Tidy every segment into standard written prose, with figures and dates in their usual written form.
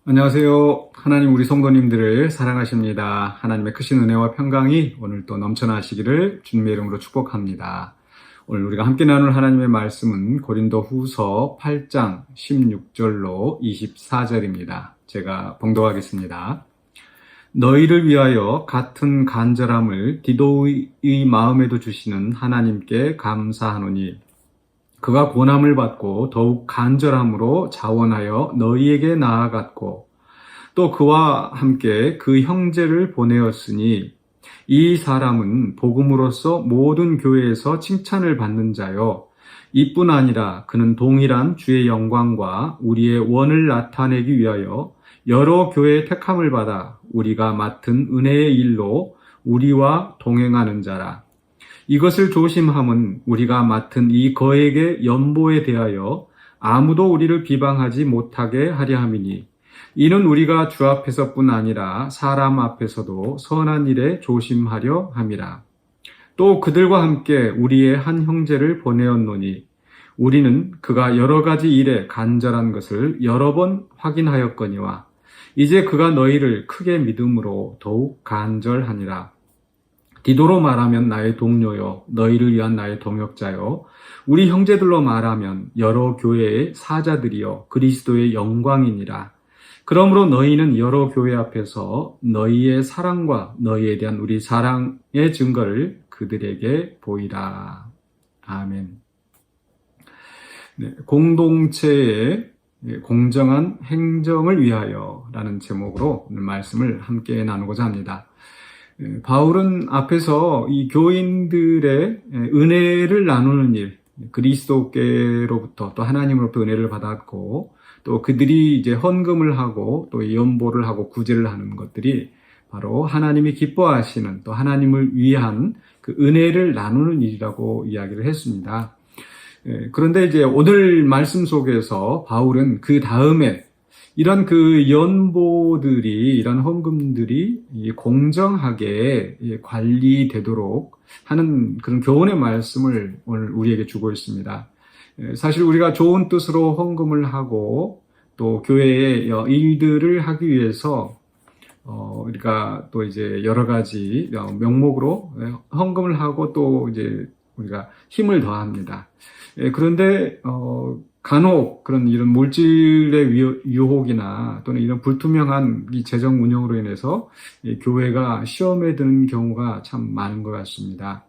안녕하세요. 하나님 우리 성도님들을 사랑하십니다. 하나님의 크신 은혜와 평강이 오늘 또 넘쳐나시기를 주님의 이름으로 축복합니다. 오늘 우리가 함께 나눌 하나님의 말씀은 고린도 후서 8장 16절로 24절입니다. 제가 봉독하겠습니다. 너희를 위하여 같은 간절함을 디도의 마음에도 주시는 하나님께 감사하노니 그가 고난을 받고 더욱 간절함으로 자원하여 너희에게 나아갔고 또 그와 함께 그 형제를 보내었으니 이 사람은 복음으로써 모든 교회에서 칭찬을 받는 자요 이뿐 아니라 그는 동일한 주의 영광과 우리의 원을 나타내기 위하여 여러 교회의 택함을 받아 우리가 맡은 은혜의 일로 우리와 동행하는 자라. 이것을 조심함은 우리가 맡은 이 거액의 연보에 대하여 아무도 우리를 비방하지 못하게 하려 함이니 이는 우리가 주 앞에서뿐 아니라 사람 앞에서도 선한 일에 조심하려 함이라. 또 그들과 함께 우리의 한 형제를 보내었노니 우리는 그가 여러 가지 일에 간절한 것을 여러 번 확인하였거니와 이제 그가 너희를 크게 믿음으로 더욱 간절하니라. 디도로 말하면 나의 동료요 너희를 위한 나의 동역자요 우리 형제들로 말하면 여러 교회의 사자들이요 그리스도의 영광이니라. 그러므로 너희는 여러 교회 앞에서 너희의 사랑과 너희에 대한 우리 사랑의 증거를 그들에게 보이라. 아멘. 네, 공동체의 공정한 행정을 위하여라는 제목으로 오늘 말씀을 함께 나누고자 합니다. 바울은 앞에서 이 교인들의 은혜를 나누는 일, 그리스도께로부터 또 하나님으로부터 은혜를 받았고 또 그들이 이제 헌금을 하고 또 연보를 하고 구제를 하는 것들이 바로 하나님이 기뻐하시는 또 하나님을 위한 그 은혜를 나누는 일이라고 이야기를 했습니다. 그런데 이제 오늘 말씀 속에서 바울은 그 다음에 이런 그 연보들이, 이런 헌금들이 공정하게 관리되도록 하는 그런 교훈의 말씀을 오늘 우리에게 주고 있습니다. 사실 우리가 좋은 뜻으로 헌금을 하고 또 교회의 일들을 하기 위해서 우리가 또 이제 여러 가지 명목으로 헌금을 하고 또 이제 우리가 힘을 더합니다. 그런데 간혹 그런 이런 물질의 유혹이나 또는 이런 불투명한 이 재정 운영으로 인해서 교회가 시험에 드는 경우가 참 많은 것 같습니다.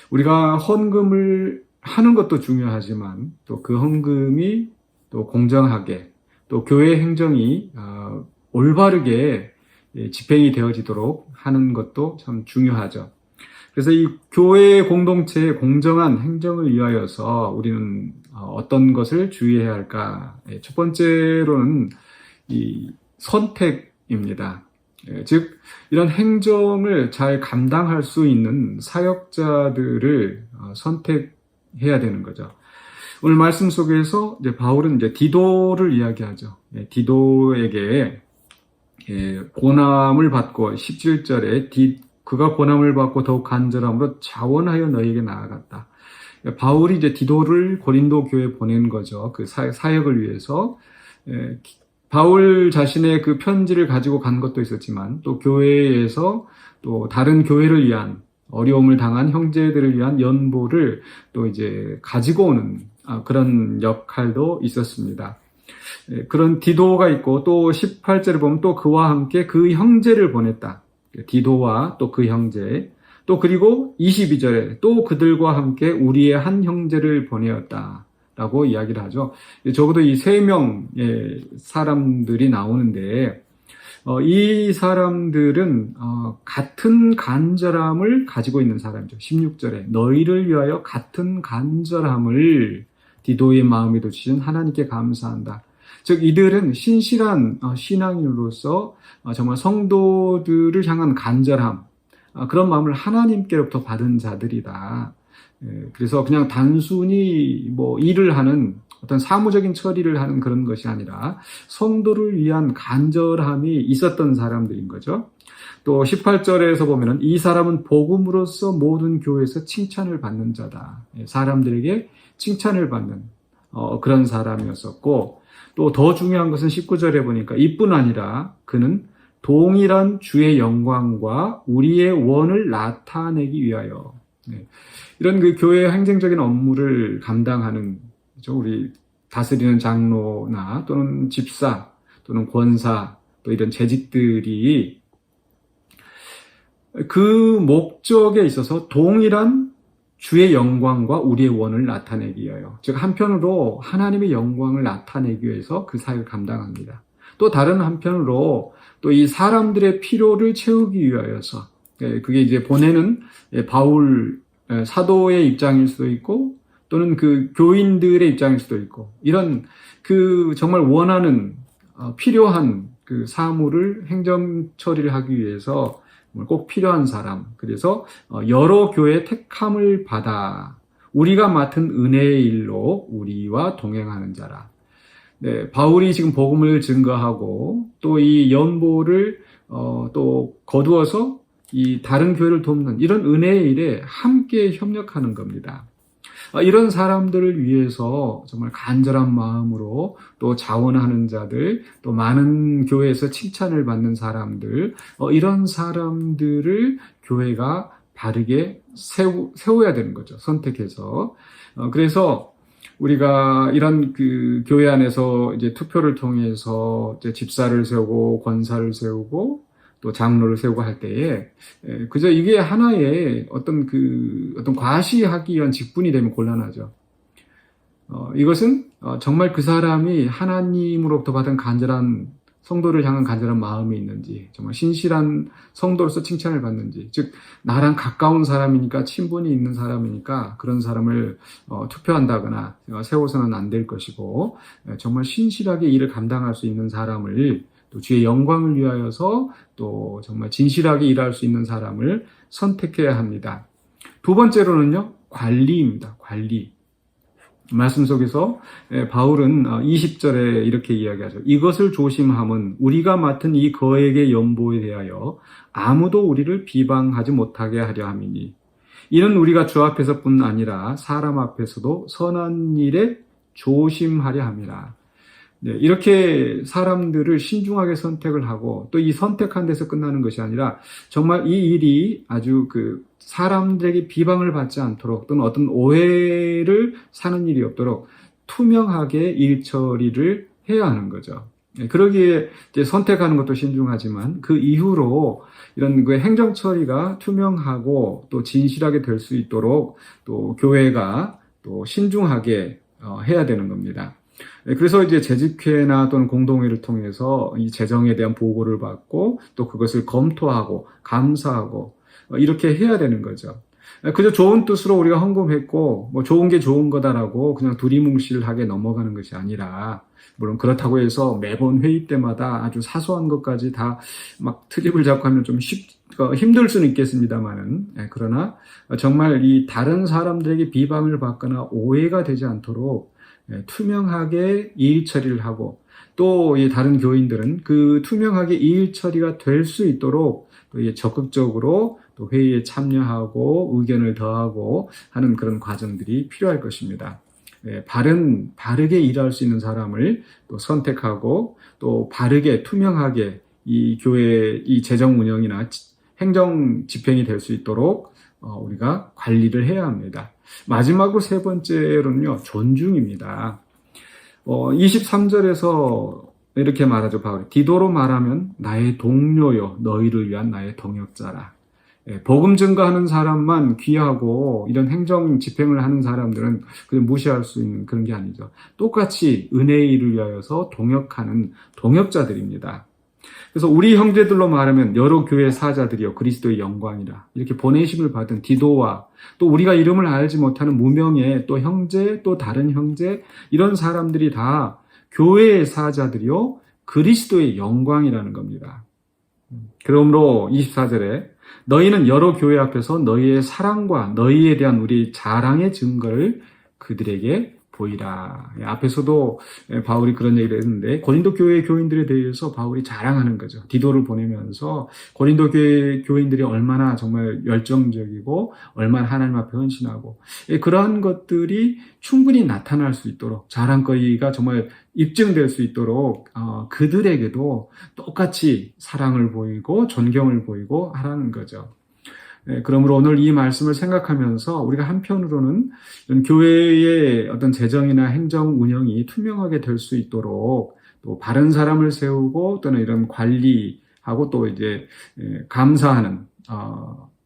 우리가 헌금을 하는 것도 중요하지만 또 그 헌금이 또 공정하게 또 교회 행정이 올바르게 집행이 되어지도록 하는 것도 참 중요하죠. 그래서 이 교회 공동체의 공정한 행정을 위하여서 우리는 어떤 것을 주의해야 할까? 첫 번째로는 이 선택입니다. 즉 이런 행정을 잘 감당할 수 있는 사역자들을 선택해야 되는 거죠. 오늘 말씀 속에서 이제 바울은 이제 디도를 이야기하죠. 디도에게 고난을 받고 17절에 그가 고난을 받고 더욱 간절함으로 자원하여 너희에게 나아갔다. 바울이 이제 디도를 고린도 교회에 보낸 거죠. 그 사역을 위해서. 바울 자신의 그 편지를 가지고 간 것도 있었지만 또 교회에서 또 다른 교회를 위한 어려움을 당한 형제들을 위한 연보를 또 이제 가지고 오는 그런 역할도 있었습니다. 그런 디도가 있고 또 18절을 보면 또 그와 함께 그 형제를 보냈다. 디도와 또 그 형제, 또 그리고 22절에 또 그들과 함께 우리의 한 형제를 보내었다 라고 이야기를 하죠. 적어도 이 세 명의 사람들이 나오는데 이 사람들은 같은 간절함을 가지고 있는 사람이죠. 16절에 너희를 위하여 같은 간절함을 디도의 마음에도 주신 하나님께 감사한다. 즉 이들은 신실한 신앙인으로서 정말 성도들을 향한 간절함, 그런 마음을 하나님께로부터 받은 자들이다. 그래서 그냥 단순히 뭐 일을 하는 어떤 사무적인 처리를 하는 그런 것이 아니라 성도를 위한 간절함이 있었던 사람들인 거죠. 또 18절에서 보면은 이 사람은 복음으로써 모든 교회에서 칭찬을 받는 자다. 사람들에게 칭찬을 받는 그런 사람이었었고, 또 더 중요한 것은 19절에 보니까 이뿐 아니라 그는 동일한 주의 영광과 우리의 원을 나타내기 위하여. 네. 이런 그 교회의 행정적인 업무를 감당하는, 그렇죠? 우리 다스리는 장로나 또는 집사 또는 권사 또 이런 재직들이 그 목적에 있어서 동일한 주의 영광과 우리의 원을 나타내기 위하여, 즉 한편으로 하나님의 영광을 나타내기 위해서 그 사역을 감당합니다. 또 다른 한편으로 또 이 사람들의 필요를 채우기 위하여서, 그게 이제 보내는 바울 사도의 입장일 수도 있고 또는 그 교인들의 입장일 수도 있고, 이런 그 정말 원하는 필요한 그 사물을 행정 처리를 하기 위해서 꼭 필요한 사람, 그래서 여러 교회의 택함을 받아 우리가 맡은 은혜의 일로 우리와 동행하는 자라. 네, 바울이 지금 복음을 증거하고 또 이 연보를 또 거두어서 이 다른 교회를 돕는 이런 은혜의 일에 함께 협력하는 겁니다. 이런 사람들을 위해서 정말 간절한 마음으로 또 자원하는 자들, 또 많은 교회에서 칭찬을 받는 사람들, 이런 사람들을 교회가 바르게 세워야 되는 거죠. 선택해서. 그래서 우리가 이런 그 교회 안에서 이제 투표를 통해서 이제 집사를 세우고 권사를 세우고 또 장로를 세우고 할 때에 그저 이게 하나의 어떤 과시하기 위한 직분이 되면 곤란하죠. 이것은 정말 그 사람이 하나님으로부터 받은 간절한 성도를 향한 간절한 마음이 있는지, 정말 신실한 성도로서 칭찬을 받는지, 즉 나랑 가까운 사람이니까 친분이 있는 사람이니까 그런 사람을 투표한다거나 세워서는 안 될 것이고, 정말 신실하게 일을 감당할 수 있는 사람을, 또 주의 영광을 위하여서 또 정말 진실하게 일할 수 있는 사람을 선택해야 합니다. 두 번째로는요, 관리입니다. 관리. 말씀 속에서 바울은 20절에 이렇게 이야기하죠. 이것을 조심함은 우리가 맡은 이 거액의 연보에 대하여 아무도 우리를 비방하지 못하게 하려 함이니, 이는 우리가 주 앞에서뿐 아니라 사람 앞에서도 선한 일에 조심하려 함이라. 네, 이렇게 사람들을 신중하게 선택을 하고, 또 이 선택한 데서 끝나는 것이 아니라 정말 이 일이 아주 사람들에게 비방을 받지 않도록, 또는 어떤 오해를 사는 일이 없도록 투명하게 일 처리를 해야 하는 거죠. 네, 그러기에 이제 선택하는 것도 신중하지만 그 이후로 이런 그 행정 처리가 투명하고 또 진실하게 될 수 있도록 또 교회가 또 신중하게 해야 되는 겁니다. 그래서 이제 재직회나 또는 공동회를 통해서 이 재정에 대한 보고를 받고 또 그것을 검토하고 감사하고 이렇게 해야 되는 거죠. 그저 좋은 뜻으로 우리가 헌금했고 뭐 좋은 게 좋은 거다라고 그냥 두리뭉실하게 넘어가는 것이 아니라, 물론 그렇다고 해서 매번 회의 때마다 아주 사소한 것까지 다 막 트립을 잡고 하면 좀 힘들 수는 있겠습니다만은, 그러나 정말 이 다른 사람들에게 비방을 받거나 오해가 되지 않도록 투명하게 일 처리를 하고, 또 이 다른 교인들은 그 투명하게 일 처리가 될 수 있도록 또 적극적으로 또 회의에 참여하고 의견을 더하고 하는 그런 과정들이 필요할 것입니다. 바르게 일할 수 있는 사람을 또 선택하고, 또 바르게 투명하게 이 교회의 이 재정 운영이나 행정 집행이 될 수 있도록 우리가 관리를 해야 합니다. 마지막으로 세 번째로는요, 존중입니다. 23절에서 이렇게 말하죠, 바울이. 디도로 말하면 나의 동료요, 너희를 위한 나의 동역자라. 복음 증거하는 사람만 귀하고 이런 행정 집행을 하는 사람들은 그냥 무시할 수 있는 그런 게 아니죠. 똑같이 은혜의 일을 위하여서 동역하는 동역자들입니다. 그래서 우리 형제들로 말하면 여러 교회 사자들이요 그리스도의 영광이라, 이렇게 보내심을 받은 디도와 또 우리가 이름을 알지 못하는 무명의 또 형제, 또 다른 형제, 이런 사람들이 다 교회의 사자들이요 그리스도의 영광이라는 겁니다. 그러므로 24절에 너희는 여러 교회 앞에서 너희의 사랑과 너희에 대한 우리 자랑의 증거를 그들에게 보이라. 앞에서도 바울이 그런 얘기를 했는데 고린도 교회 교인들에 대해서 바울이 자랑하는 거죠. 디도를 보내면서 고린도 교회 교인들이 얼마나 정말 열정적이고 얼마나 하나님 앞에 헌신하고 그러한 것들이 충분히 나타날 수 있도록 자랑거리가 정말 입증될 수 있도록 그들에게도 똑같이 사랑을 보이고 존경을 보이고 하라는 거죠. 그러므로 오늘 이 말씀을 생각하면서 우리가 한편으로는 교회의 어떤 재정이나 행정 운영이 투명하게 될 수 있도록 또 바른 사람을 세우고 또는 이런 관리하고 또 이제 감사하는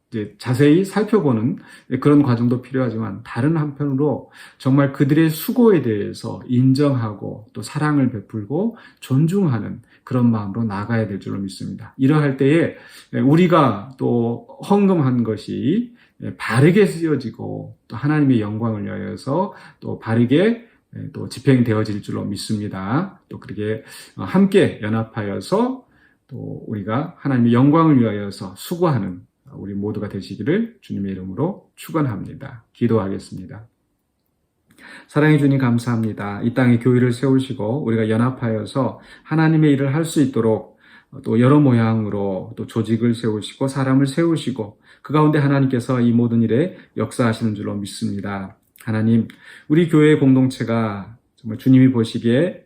이제 자세히 살펴보는 그런 과정도 필요하지만 다른 한편으로 정말 그들의 수고에 대해서 인정하고 또 사랑을 베풀고 존중하는 그런 마음으로 나가야 될 줄로 믿습니다. 이러할 때에 우리가 또 헌금한 것이 바르게 쓰여지고 또 하나님의 영광을 위하여서 또 바르게 또 집행되어질 줄로 믿습니다. 또 그렇게 함께 연합하여서 또 우리가 하나님의 영광을 위하여서 수고하는 우리 모두가 되시기를 주님의 이름으로 축원합니다. 기도하겠습니다. 사랑해 주님 감사합니다. 이 땅에 교회를 세우시고 우리가 연합하여서 하나님의 일을 할 수 있도록 또 여러 모양으로 또 조직을 세우시고 사람을 세우시고 그 가운데 하나님께서 이 모든 일에 역사하시는 줄로 믿습니다. 하나님, 우리 교회의 공동체가 정말 주님이 보시기에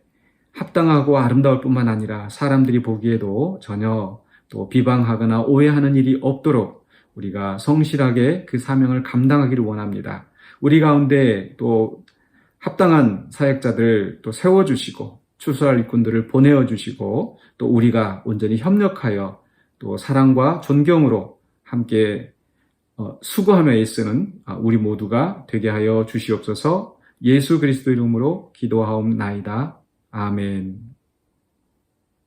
합당하고 아름다울 뿐만 아니라 사람들이 보기에도 전혀 또 비방하거나 오해하는 일이 없도록 우리가 성실하게 그 사명을 감당하기를 원합니다. 우리 가운데 또 합당한 사역자들 또 세워주시고 추수할 일꾼들을 보내어주시고 또 우리가 온전히 협력하여 또 사랑과 존경으로 함께 수고하며 애쓰는 우리 모두가 되게 하여 주시옵소서. 예수 그리스도 이름으로 기도하옵나이다. 아멘.